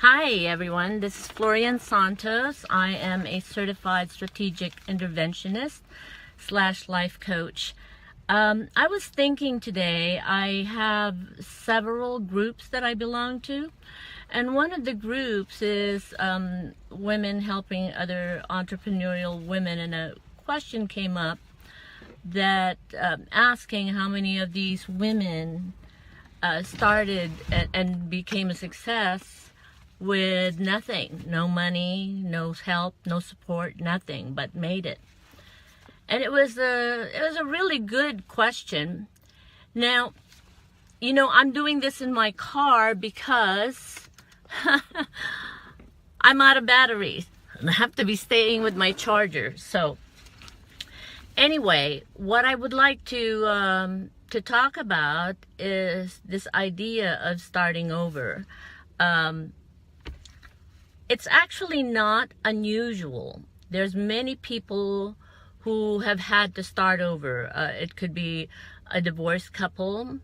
Hi everyone, this is Florian Santos. I am a certified strategic interventionist / life coach. I was thinking today, I have several groups that I belong to, and one of the groups is women helping other entrepreneurial women, and a question came up that asking how many of these women started and became a success with nothing, no money, no help, no support, nothing, but made it. And it was a really good question. Now, you know, I'm doing this in my car because I'm out of batteries and I have to be staying with my charger. So anyway, what I would like to talk about is this idea of starting over. It's actually not unusual. There's many people who have had to start over. It could be a divorced couple,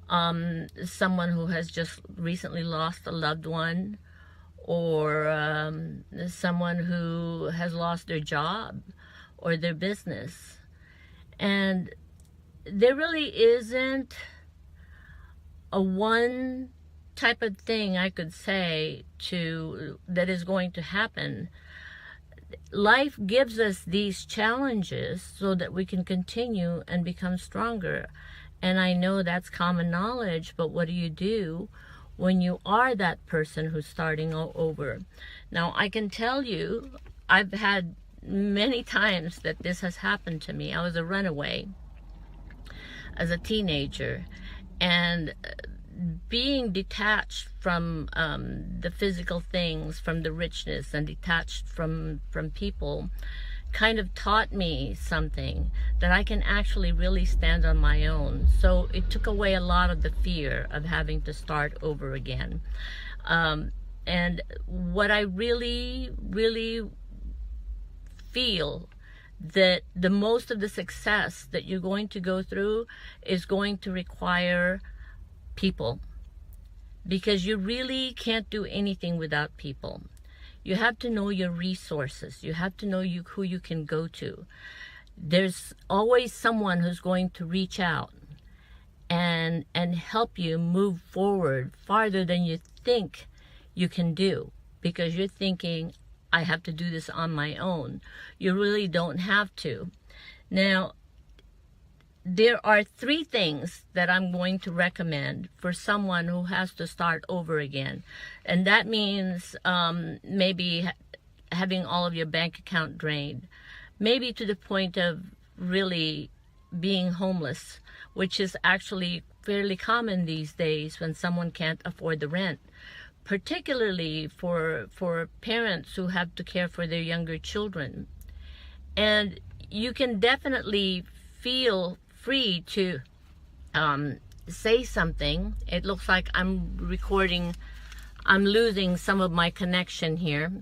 someone who has just recently lost a loved one, or someone who has lost their job or their business. And there really isn't a one type of thing I could say that is going to happen. Life gives us these challenges so that we can continue and become stronger. And I know that's common knowledge, but what do you do when you are that person who's starting all over? Now, I can tell you, I've had many times that this has happened to me. I was a runaway as a teenager, and being detached from the physical things, from the richness, and detached from people kind of taught me something, that I can actually really stand on my own. So it took away a lot of the fear of having to start over again. And what I really feel, that the most of the success that you're going to go through is going to require people, because you really can't do anything without people. You have to know your resources. You have to know who you can go to. There's always someone who's going to reach out and help you move forward farther than you think you can do, because you're thinking, I have to do this on my own. You really don't have to. Now, there are 3 things that I'm going to recommend for someone who has to start over again. And that means maybe having all of your bank account drained, maybe to the point of really being homeless, which is actually fairly common these days when someone can't afford the rent, particularly for parents who have to care for their younger children. And you can definitely feel free to say something. It looks like I'm losing some of my connection here.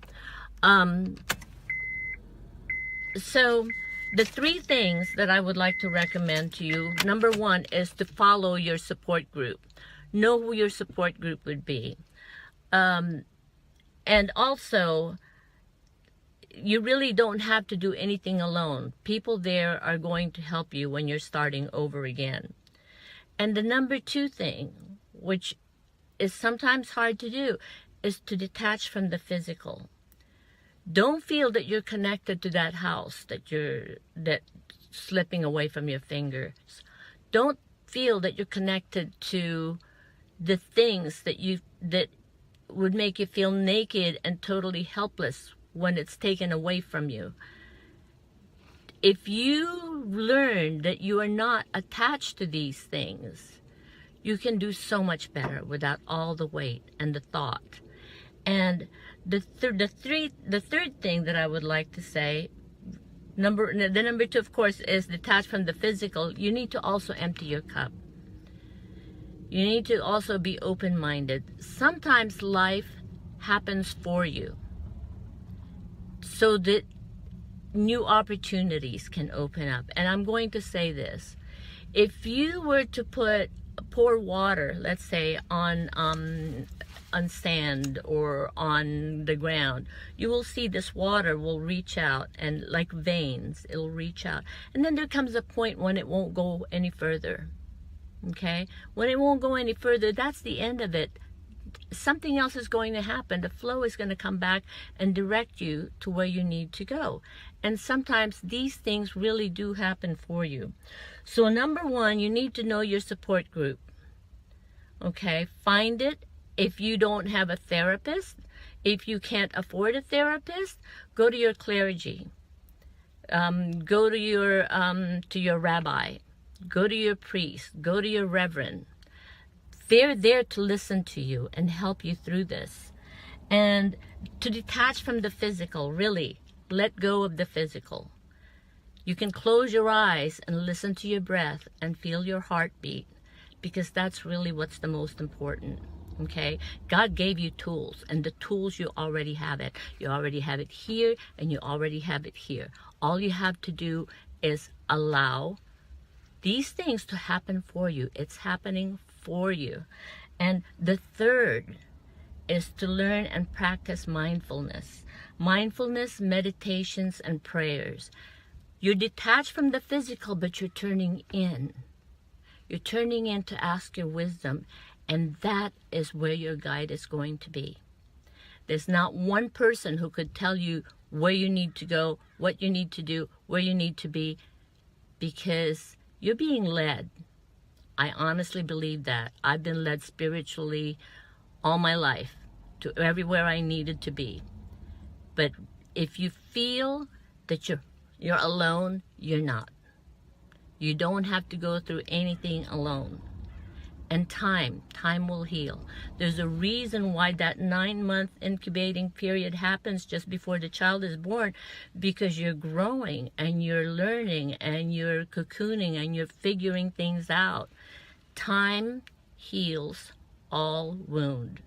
So the 3 things that I would like to recommend to you, number 1 is to follow your support group. Know who your support group would be. And also, you really don't have to do anything alone. People there are going to help you when you're starting over again. And the number 2 thing, which is sometimes hard to do, is to detach from the physical. Don't feel that you're connected to that house that's slipping away from your fingers. Don't feel that you're connected to the things that would make you feel naked and totally helpless when it's taken away from you. If you learn that you are not attached to these things, you can do so much better without all the weight and the thought. And the third thing that I would like to say, the number 2, of course, is detached from the physical. You need to also empty your cup. You need to also be open-minded. Sometimes life happens for you, so that new opportunities can open up. And I'm going to say this. If you were to pour water, let's say, on on sand or on the ground, you will see this water will reach out, and like veins, it'll reach out. And then there comes a point when it won't go any further. Okay? When it won't go any further, that's the end of it. Something else is going to happen. The flow is going to come back and direct you to where you need to go. And sometimes these things really do happen for you. So number one, you need to know your support group. Okay, find it. If you don't have a therapist, if you can't afford a therapist, go to your clergy. Go to your rabbi. Go to your priest. Go to your reverend. They're there to listen to you and help you through this. And to detach from the physical, really, let go of the physical. You can close your eyes and listen to your breath and feel your heartbeat, because that's really what's the most important. Okay? God gave you tools, and the tools, you already have it. You already have it here, and you already have it here. All you have to do is allow these things to happen for you. It's happening for you. And the third is to learn and practice mindfulness. Mindfulness, meditations, and prayers. You're detached from the physical, but you're turning in. You're turning in to ask your wisdom, and that is where your guide is going to be. There's not one person who could tell you where you need to go, what you need to do, where you need to be, because you're being led. I honestly believe that. I've been led spiritually all my life to everywhere I needed to be. But if you feel that you're alone, you're not. You don't have to go through anything alone. And time will heal. There's a reason why that 9-month incubating period happens just before the child is born, because you're growing and you're learning and you're cocooning and you're figuring things out. Time heals all wound.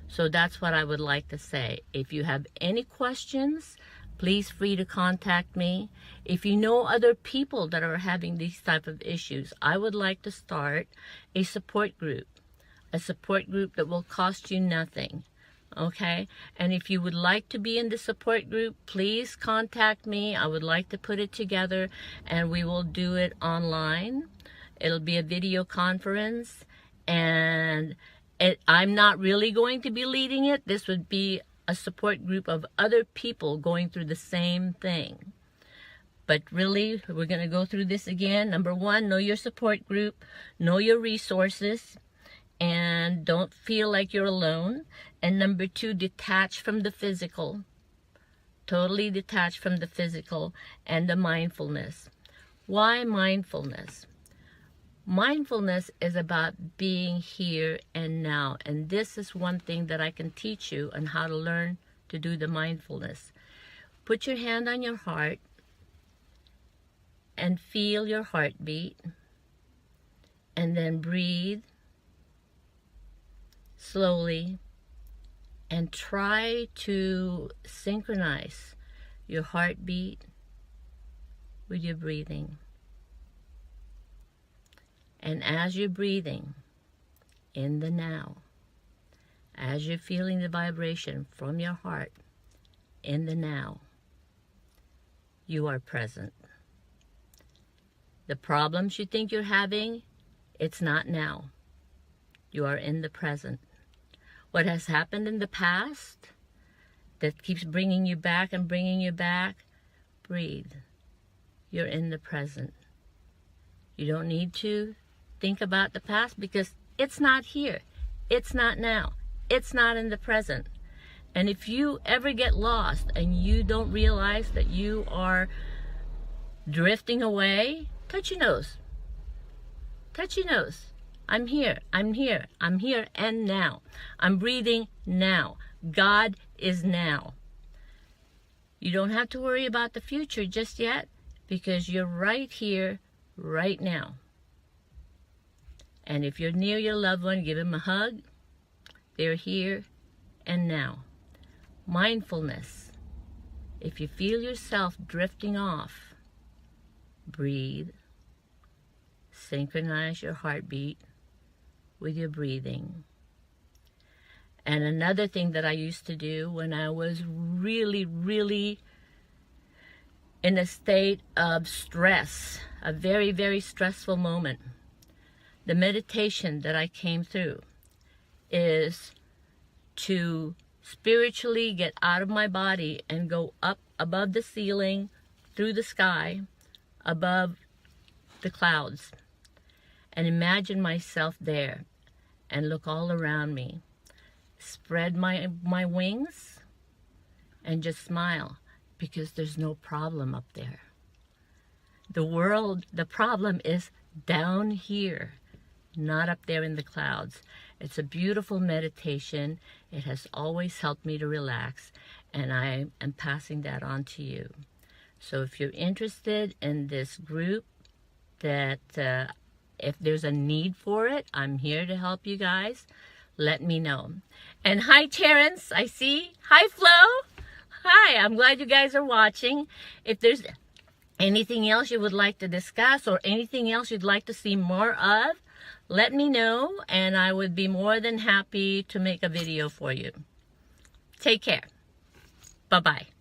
So that's what I would like to say. If you have any questions, please free to contact me. If you know other people that are having these type of issues, I would like to start a support group that will cost you nothing. Okay? And if you would like to be in the support group, please contact me. I would like to put it together, and we will do it online. It'll be a video conference, and I'm not really going to be leading it. This would be a support group of other people going through the same thing. But really, we're going to go through this again. Number one, know your support group, know your resources, and don't feel like you're alone. And number two, detach from the physical. Totally detach from the physical and the mindfulness. Why mindfulness? Mindfulness is about being here and now. And this is one thing that I can teach you on how to learn to do the mindfulness. Put your hand on your heart and feel your heartbeat. And then breathe slowly and try to synchronize your heartbeat with your breathing. And as you're breathing in the now, as you're feeling the vibration from your heart in the now, you are present. The problems you think you're having, it's not now. You are in the present. What has happened in the past that keeps bringing you back and bringing you back, breathe. You're in the present. You don't need to think about the past, because it's not here. It's not now. It's not in the present. And if you ever get lost and you don't realize that you are drifting away, touch your nose. Touch your nose. I'm here. I'm here. I'm here and now. I'm breathing now. God is now. You don't have to worry about the future just yet, because you're right here, right now. And if you're near your loved one, give them a hug. They're here and now. Mindfulness. If you feel yourself drifting off, breathe. Synchronize your heartbeat with your breathing. And another thing that I used to do when I was really, really in a state of stress, a very, very stressful moment, the meditation that I came through is to spiritually get out of my body and go up above the ceiling, through the sky, above the clouds, and imagine myself there and look all around me. Spread my wings and just smile, because there's no problem up there. The problem is down here, not up there in the clouds. It's a beautiful meditation. It has always helped me to relax, and I am passing that on to you. So if you're interested in this group, that if there's a need for it, I'm here to help you guys. Let me know. And hi, Terrence, I see. Hi, Flo. Hi, I'm glad you guys are watching. If there's anything else you would like to discuss or anything else you'd like to see more of, let me know, and I would be more than happy to make a video for you. Take care. Bye-bye.